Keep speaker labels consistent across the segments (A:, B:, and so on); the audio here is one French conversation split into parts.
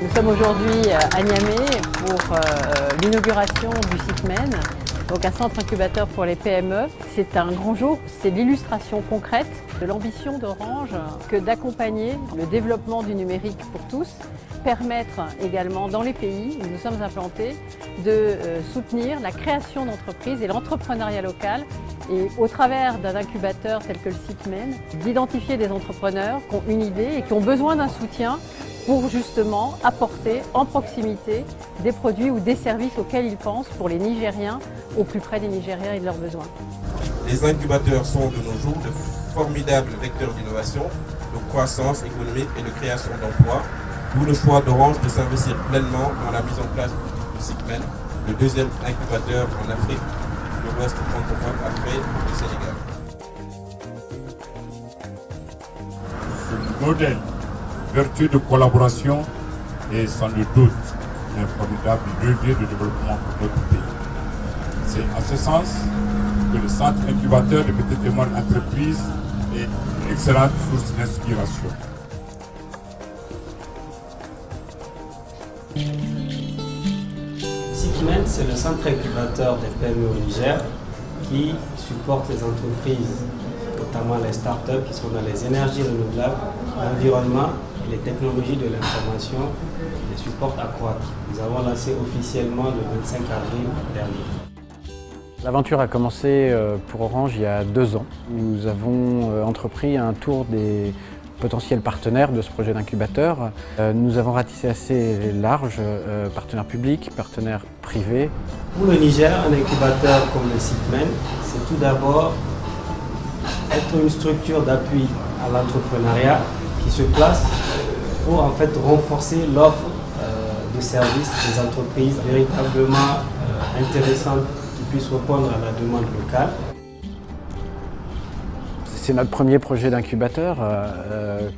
A: Nous sommes aujourd'hui à Niamey pour l'inauguration du SIPMEN, donc un centre incubateur pour les PME. C'est un grand jour, c'est l'illustration concrète de l'ambition d'Orange que d'accompagner le développement du numérique pour tous, permettre également dans les pays où nous sommes implantés de soutenir la création d'entreprises et l'entrepreneuriat local et au travers d'un incubateur tel que le SIPMEN, d'identifier des entrepreneurs qui ont une idée et qui ont besoin d'un soutien pour justement apporter en proximité des produits ou des services auxquels ils pensent pour les Nigériens, au plus près des Nigériens et de leurs besoins.
B: Les incubateurs sont de nos jours de formidables vecteurs d'innovation, de croissance économique et de création d'emplois, d'où le choix d'Orange de s'investir pleinement dans la mise en place du SIPMEN, le deuxième incubateur en Afrique de l'Ouest francophone après le Sénégal.
C: Ce modèle vertueux de collaboration est sans le doute un formidable levier de développement pour notre pays. C'est en ce sens que le centre incubateur de petites et moyennes entreprises est une excellente source d'inspiration.
D: SIPMEN, c'est le centre incubateur des PME au Niger qui supporte les entreprises, notamment les startups qui sont dans les énergies renouvelables, l'environnement et les technologies de l'information, les supporte à croître. Nous avons lancé officiellement le 25 avril dernier.
E: L'aventure a commencé pour Orange il y a 2 ans. Nous avons entrepris un tour des potentiels partenaires de ce projet d'incubateur. Nous avons ratissé assez large, partenaires publics, partenaires privés.
D: Pour le Niger, un incubateur comme le SIPMEN, c'est tout d'abord être une structure d'appui à l'entrepreneuriat qui se place pour en fait renforcer l'offre de services des entreprises véritablement intéressantes qui puissent répondre à la demande locale.
E: C'est notre premier projet d'incubateur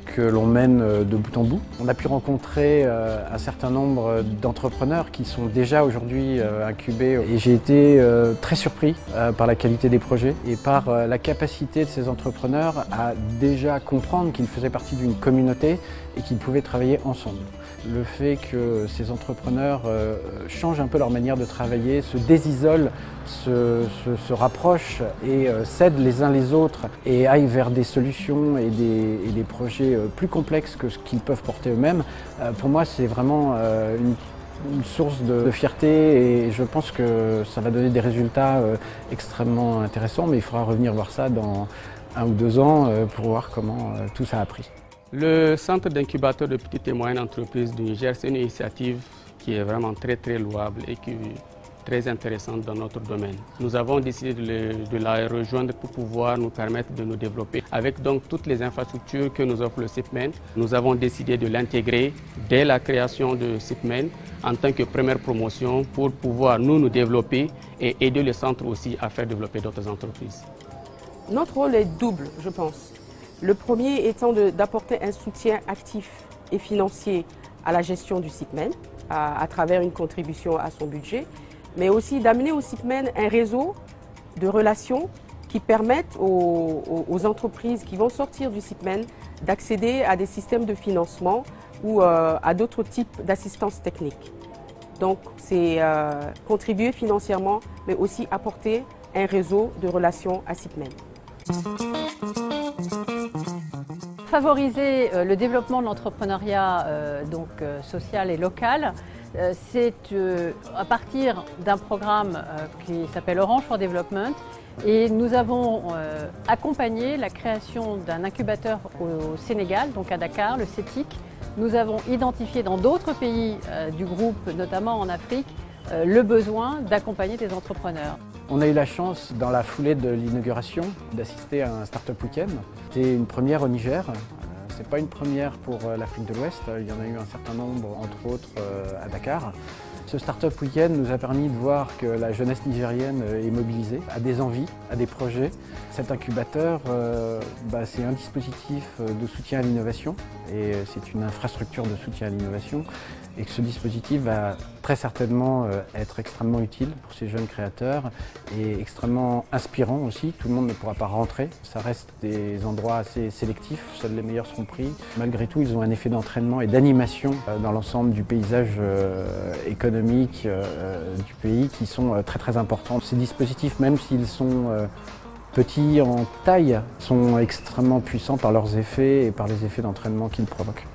E: que l'on mène de bout en bout. On a pu rencontrer un certain nombre d'entrepreneurs qui sont déjà aujourd'hui incubés et j'ai été très surpris par la qualité des projets et par la capacité de ces entrepreneurs à déjà comprendre qu'ils faisaient partie d'une communauté et qu'ils pouvaient travailler ensemble. Le fait que ces entrepreneurs changent un peu leur manière de travailler, se désisolent, se rapprochent et s'aident les uns les autres et aillent vers des solutions et des projets plus complexes que ce qu'ils peuvent porter eux-mêmes, pour moi c'est vraiment une source de fierté et je pense que ça va donner des résultats extrêmement intéressants, mais il faudra revenir voir ça dans 1 ou 2 ans pour voir comment tout ça a pris.
F: Le centre d'incubateur de petites et moyennes entreprises du Niger, c'est une initiative qui est vraiment très louable et qui est très intéressante dans notre domaine. Nous avons décidé de la rejoindre pour pouvoir nous permettre de nous développer. Avec donc toutes les infrastructures que nous offre le SIPMEN, nous avons décidé de l'intégrer dès la création de SIPMEN en tant que première promotion pour pouvoir nous développer et aider le centre aussi à faire développer d'autres entreprises.
G: Notre rôle est double, je pense. Le premier étant d'apporter un soutien actif et financier à la gestion du SIPMEN à travers une contribution à son budget, mais aussi d'amener au SIPMEN un réseau de relations qui permettent aux entreprises qui vont sortir du SIPMEN d'accéder à des systèmes de financement ou à d'autres types d'assistance technique. Donc c'est contribuer financièrement, mais aussi apporter un réseau de relations à SIPMEN.
A: Favoriser le développement de l'entrepreneuriat social et local, c'est à partir d'un programme qui s'appelle Orange for Development et nous avons accompagné la création d'un incubateur au Sénégal, donc à Dakar, le CETIC. Nous avons identifié dans d'autres pays du groupe, notamment en Afrique, le besoin d'accompagner des entrepreneurs.
E: On a eu la chance, dans la foulée de l'inauguration, d'assister à un Startup Weekend. C'était une première au Niger. Ce n'est pas une première pour l'Afrique de l'Ouest. Il y en a eu un certain nombre, entre autres, à Dakar. Ce Startup Weekend nous a permis de voir que la jeunesse nigérienne est mobilisée, a des envies, a des projets. Cet incubateur, c'est un dispositif de soutien à l'innovation et c'est une infrastructure de soutien à l'innovation. Et que ce dispositif va très certainement être extrêmement utile pour ces jeunes créateurs et extrêmement inspirant aussi. Tout le monde ne pourra pas rentrer, ça reste des endroits assez sélectifs, seuls les meilleurs seront pris. Malgré tout, ils ont un effet d'entraînement et d'animation dans l'ensemble du paysage économique du pays qui sont très très importants. Ces dispositifs, même s'ils sont petits en taille, sont extrêmement puissants par leurs effets et par les effets d'entraînement qu'ils provoquent.